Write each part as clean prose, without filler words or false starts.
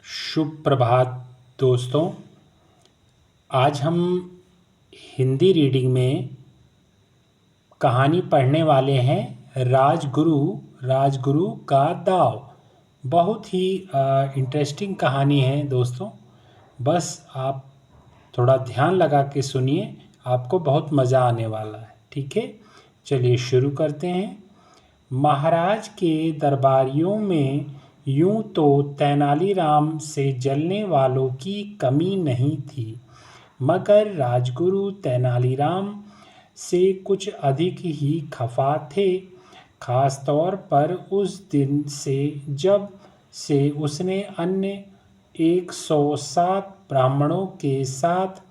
शुभ प्रभात दोस्तों। आज हम हिंदी रीडिंग में कहानी पढ़ने वाले हैं राजगुरु का दाव। बहुत ही इंटरेस्टिंग कहानी है दोस्तों। बस आप थोड़ा ध्यान लगा के सुनिए, आपको बहुत मज़ा आने वाला है। ठीक है, चलिए शुरू करते हैं। महाराज के दरबारियों में यूं तो तेनालीराम से जलने वालों की कमी नहीं थी, मगर राजगुरु तेनालीराम से कुछ अधिक ही खफा थे। खास तौर पर उस दिन से जब से उसने अन्य 107 ब्राह्मणों के साथ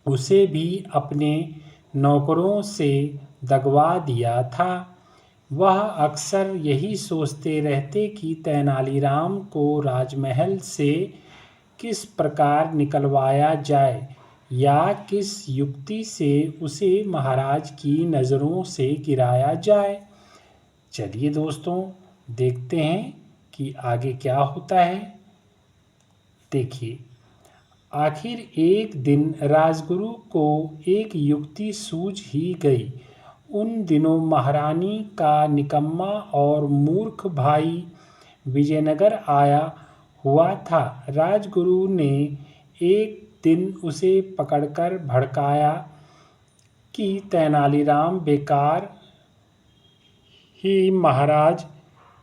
उसे भी अपने नौकरों से दगवा दिया था। वह अक्सर यही सोचते रहते कि तेनालीराम को राजमहल से किस प्रकार निकलवाया जाए या किस युक्ति से उसे महाराज की नज़रों से गिराया जाए। चलिए दोस्तों, देखते हैं कि आगे क्या होता है। देखिए, आखिर एक दिन राजगुरु को एक युक्ति सूझ ही गई। उन दिनों महारानी का निकम्मा और मूर्ख भाई विजयनगर आया हुआ था। राजगुरु ने एक दिन उसे पकड़कर भड़काया कि तेनालीराम बेकार ही महाराज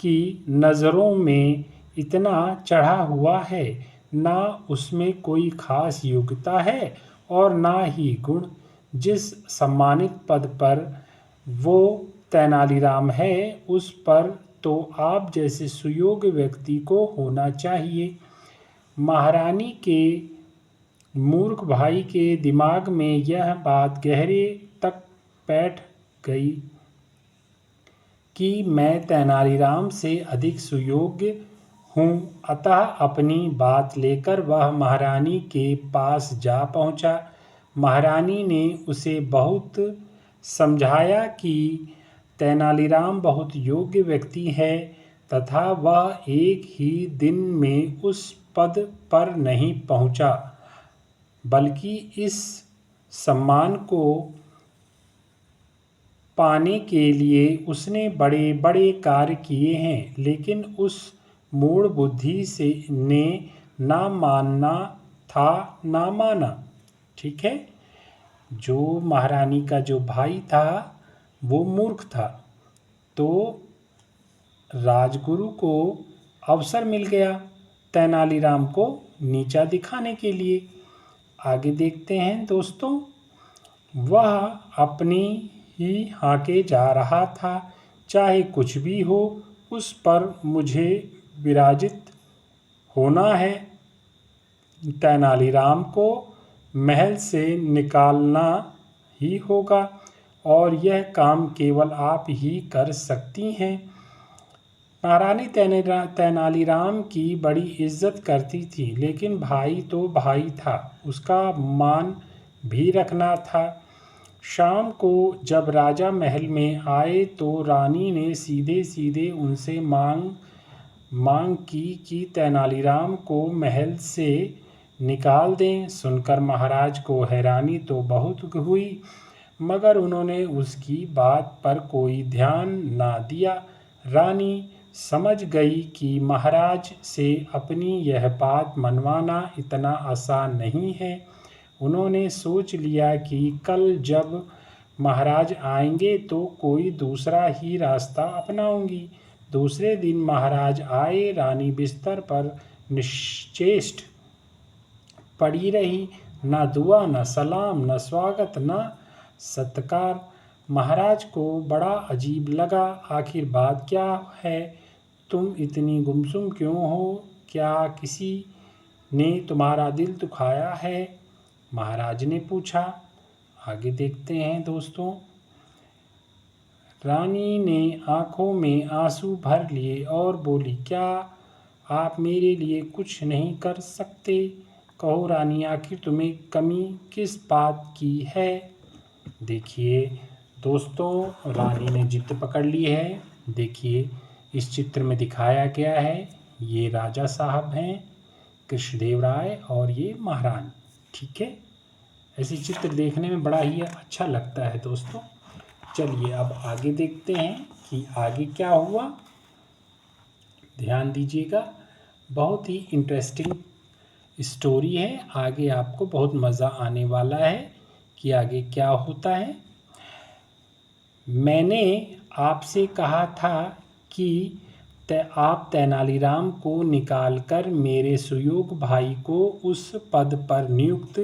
की नज़रों में इतना चढ़ा हुआ है, ना उसमें कोई खास योग्यता है और ना ही गुण। जिस सम्मानित पद पर वो तेनालीराम है, उस पर तो आप जैसे सुयोग्य व्यक्ति को होना चाहिए। महारानी के मूर्ख भाई के दिमाग में यह बात गहरे तक बैठ गई कि मैं तेनालीराम से अधिक सुयोग्य हूँ। अतः अपनी बात लेकर वह महारानी के पास जा पहुँचा। महारानी ने उसे बहुत समझाया कि तेनालीराम बहुत योग्य व्यक्ति है तथा वह एक ही दिन में उस पद पर नहीं पहुँचा, बल्कि इस सम्मान को पाने के लिए उसने बड़े बड़े कार्य किए हैं, लेकिन उस मूढ़ बुद्धि से ने ना मानना था ना माना। ठीक है, जो महारानी का जो भाई था वो मूर्ख था, तो राजगुरु को अवसर मिल गया तेनालीराम को नीचा दिखाने के लिए। आगे देखते हैं दोस्तों। वह अपनी ही हाके जा रहा था, चाहे कुछ भी हो उस पर मुझे विराजित होना है। तेनालीराम को महल से निकालना ही होगा और यह काम केवल आप ही कर सकती हैं। महारानी तेनालीराम की बड़ी इज्जत करती थी, लेकिन भाई तो भाई था, उसका मान भी रखना था। शाम को जब राजा महल में आए तो रानी ने सीधे सीधे उनसे मांग की कि तेनालीराम को महल से निकाल दें। सुनकर महाराज को हैरानी तो बहुत हुई, मगर उन्होंने उसकी बात पर कोई ध्यान ना दिया। रानी समझ गई कि महाराज से अपनी यह बात मनवाना इतना आसान नहीं है। उन्होंने सोच लिया कि कल जब महाराज आएंगे तो कोई दूसरा ही रास्ता अपनाऊंगी। दूसरे दिन महाराज आए। रानी बिस्तर पर निश्चेष्ट पड़ी रही, न दुआ न सलाम न स्वागत न सत्कार। महाराज को बड़ा अजीब लगा। आखिर बात क्या है? तुम इतनी गुमसुम क्यों हो? क्या किसी ने तुम्हारा दिल दुखाया है? महाराज ने पूछा। आगे देखते हैं दोस्तों। रानी ने आंखों में आंसू भर लिए और बोली, क्या आप मेरे लिए कुछ नहीं कर सकते? कहो रानी, आखिर तुम्हें कमी किस बात की है? देखिए दोस्तों, रानी ने जिद पकड़ ली है। देखिए, इस चित्र में दिखाया गया है, ये राजा साहब हैं, कृष्णदेव राय और ये महारानी। ठीक है, ऐसे चित्र देखने में बड़ा ही अच्छा लगता है दोस्तों। चलिए अब आगे देखते हैं कि आगे क्या हुआ। ध्यान दीजिएगा, बहुत ही इंटरेस्टिंग स्टोरी है। आगे आपको बहुत मज़ा आने वाला है कि आगे क्या होता है। मैंने आपसे कहा था कि आप तेनालीराम को निकालकर मेरे सुयोग भाई को उस पद पर नियुक्त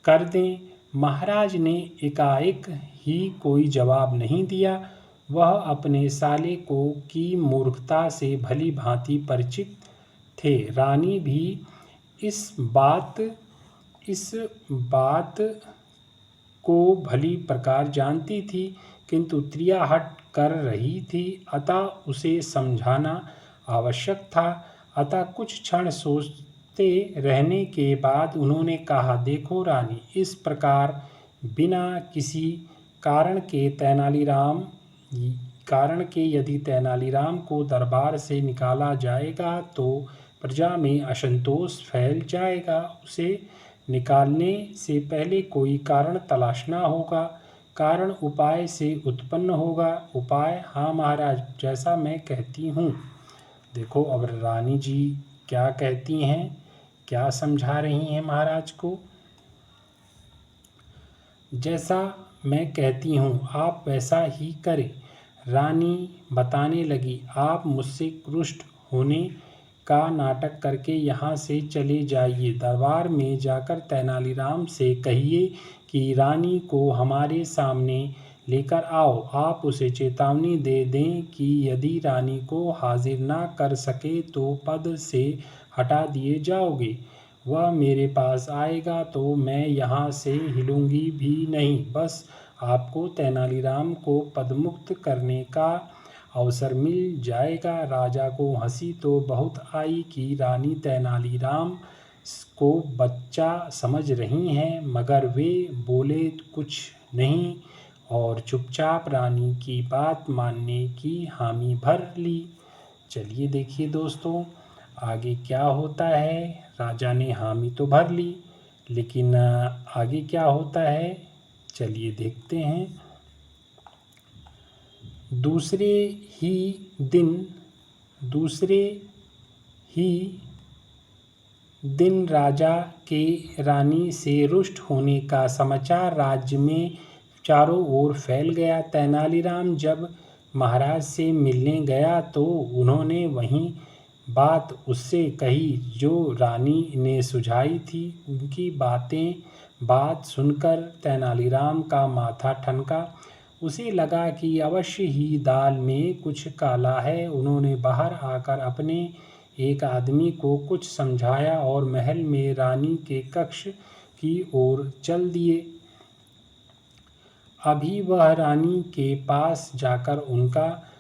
कर दें। महाराज ने एकाएक ही कोई जवाब नहीं दिया। वह अपने साले को की मूर्खता से भली भांति परिचित थे। रानी भी इस बात को भली प्रकार जानती थी, किंतु त्रियाहट कर रही थी, अतः उसे समझाना आवश्यक था। अतः कुछ क्षण सोचते रहने के बाद उन्होंने कहा, देखो रानी, इस प्रकार बिना किसी कारण के यदि तेनालीराम को दरबार से निकाला जाएगा तो प्रजा में असंतोष फैल जाएगा। उसे निकालने से पहले कोई कारण तलाशना होगा। कारण उपाय से उत्पन्न होगा। उपाय? हाँ महाराज, जैसा मैं कहती हूँ। देखो अब रानी जी क्या कहती हैं, क्या समझा रही हैं महाराज को। जैसा मैं कहती हूँ आप वैसा ही करें। रानी बताने लगी, आप मुझसे रुष्ट होने का नाटक करके यहाँ से चले जाइए। दरबार में जाकर तेनालीराम से कहिए कि रानी को हमारे सामने लेकर आओ। आप उसे चेतावनी दे दें कि यदि रानी को हाजिर ना कर सके तो पद से हटा दिए जाओगे। वह मेरे पास आएगा तो मैं यहाँ से हिलूंगी भी नहीं। बस आपको तेनालीराम को पदमुक्त करने का अवसर मिल जाएगा। राजा को हंसी तो बहुत आई कि रानी तेनालीराम को बच्चा समझ रही हैं, मगर वे बोले कुछ नहीं और चुपचाप रानी की बात मानने की हामी भर ली। चलिए देखिए दोस्तों, आगे क्या होता है। राजा ने हामी तो भर ली, लेकिन आगे क्या होता है चलिए देखते हैं। दूसरे ही दिन राजा के रानी से रुष्ट होने का समाचार राज्य में चारों ओर फैल गया। तेनालीराम जब महाराज से मिलने गया तो उन्होंने वही बात उससे कही जो रानी ने सुझाई थी। उनकी बात सुनकर तेनालीराम का माथा ठनका। उसे लगा कि अवश्य ही दाल में कुछ काला है। उन्होंने बाहर आकर अपने एक आदमी को कुछ समझाया और महल में रानी के कक्ष की ओर चल दिए। अभी वह रानी के पास जाकर उनका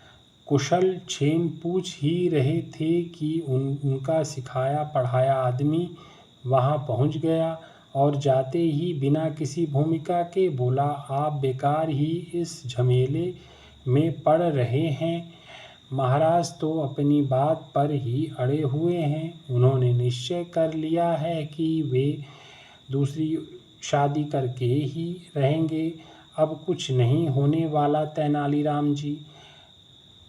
कुशल क्षेम पूछ ही रहे थे कि उनका सिखाया पढ़ाया आदमी वहां पहुंच गया और जाते ही बिना किसी भूमिका के बोला, आप बेकार ही इस झमेले में पड़ रहे हैं। महाराज तो अपनी बात पर ही अड़े हुए हैं। उन्होंने निश्चय कर लिया है कि वे दूसरी शादी करके ही रहेंगे। अब कुछ नहीं होने वाला तेनालीराम जी।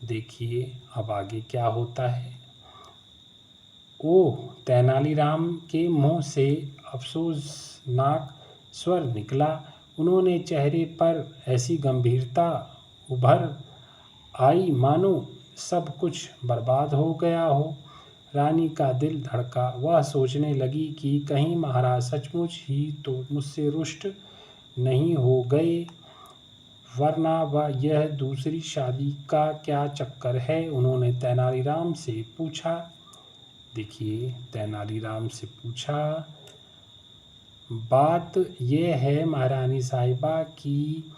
देखिए अब आगे क्या होता है। ओह, तेनालीराम के मुंह से अफसोसनाक स्वर निकला। उन्होंने चेहरे पर ऐसी गंभीरता उभर आई मानो सब कुछ बर्बाद हो गया हो। रानी का दिल धड़का। वह सोचने लगी कि कहीं महाराज सचमुच ही तो मुझसे रुष्ट नहीं हो गए, वरना वह यह दूसरी शादी का क्या चक्कर है। उन्होंने तेनालीराम से पूछा। देखिए तेनालीराम से पूछा, बात यह है महारानी साहिबा कि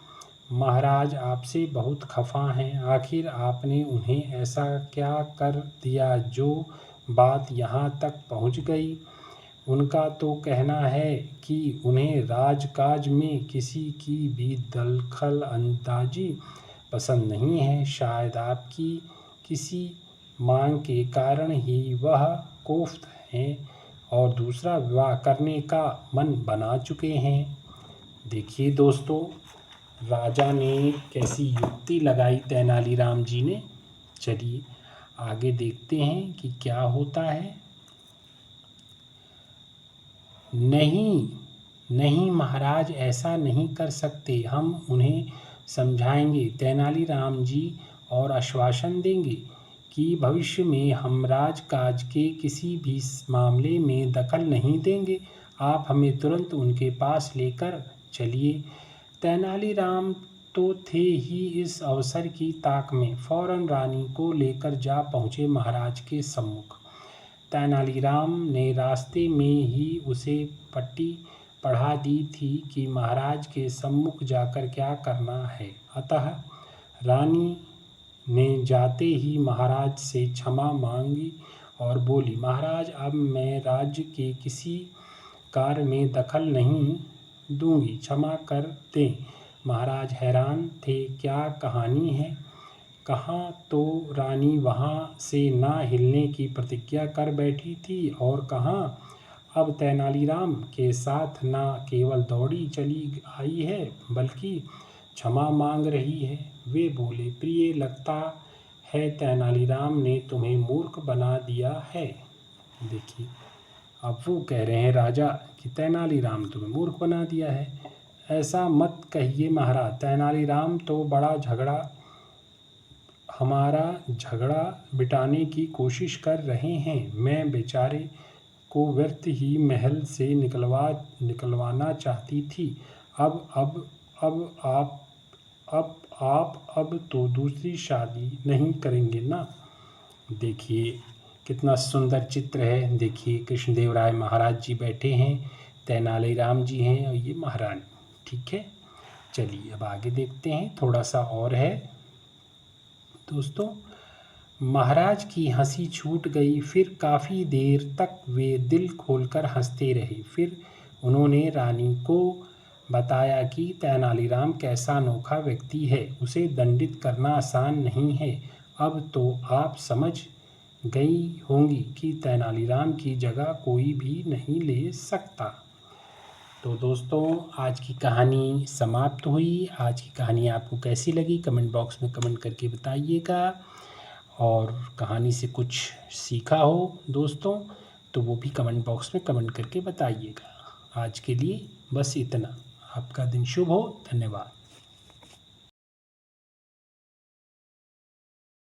महाराज आपसे बहुत खफा हैं। आखिर आपने उन्हें ऐसा क्या कर दिया जो बात यहाँ तक पहुँच गई। उनका तो कहना है कि उन्हें राजकाज में किसी की भी दखल अंदाजी पसंद नहीं है। शायद आपकी किसी मांग के कारण ही वह कोफ्त हैं। और दूसरा विवाह करने का मन बना चुके हैं। देखिए दोस्तों, राजा ने कैसी युक्ति लगाई तेनालीराम जी ने। चलिए आगे देखते हैं कि क्या होता है। नहीं नहीं महाराज, ऐसा नहीं कर सकते, हम उन्हें समझाएंगे तेनालीराम जी और आश्वासन देंगे कि भविष्य में हम राजकाज के किसी भी मामले में दखल नहीं देंगे। आप हमें तुरंत उनके पास लेकर चलिए। तेनालीराम तो थे ही इस अवसर की ताक में, फौरन रानी को लेकर जा पहुँचे महाराज के सम्मुख। तेनालीराम ने रास्ते में ही उसे पट्टी पढ़ा दी थी कि महाराज के सम्मुख जाकर क्या करना है। अतः रानी ने जाते ही महाराज से क्षमा मांगी और बोली, महाराज अब मैं राज्य के किसी कार्य में दखल नहीं दूंगी, क्षमा कर दें। महाराज हैरान थे, क्या कहानी है। कहाँ तो रानी वहाँ से ना हिलने की प्रतिज्ञा कर बैठी थी और कहाँ अब तेनालीराम के साथ ना केवल दौड़ी चली आई है बल्कि क्षमा मांग रही है। वे बोले, प्रिय, लगता है तेनालीराम ने तुम्हें मूर्ख बना दिया है। देखिए, अब वो कह रहे हैं राजा कि तेनालीराम तुम्हें मूर्ख बना दिया है। ऐसा मत कहिए महाराज, तेनालीराम तो हमारा झगड़ा बिटाने की कोशिश कर रहे हैं। मैं बेचारे को व्यर्थ ही महल से निकलवाना चाहती थी। अब आप अब तो दूसरी शादी नहीं करेंगे ना। देखिए कितना सुंदर चित्र है। देखिए कृष्णदेव राय महाराज जी बैठे हैं, तेनालीराम जी हैं और ये महारानी। ठीक है, चलिए अब आगे देखते हैं, थोड़ा सा और है दोस्तों। महाराज की हंसी छूट गई। फिर काफ़ी देर तक वे दिल खोलकर हंसते रहे। फिर उन्होंने रानी को बताया कि तेनालीराम कैसा अनोखा व्यक्ति है, उसे दंडित करना आसान नहीं है। अब तो आप समझ गई होंगी कि तेनालीराम की जगह कोई भी नहीं ले सकता। तो दोस्तों, आज की कहानी समाप्त हुई। आज की कहानी आपको कैसी लगी कमेंट बॉक्स में कमेंट करके बताइएगा। और कहानी से कुछ सीखा हो दोस्तों तो वो भी कमेंट बॉक्स में कमेंट करके बताइएगा। आज के लिए बस इतना। आपका दिन शुभ हो। धन्यवाद।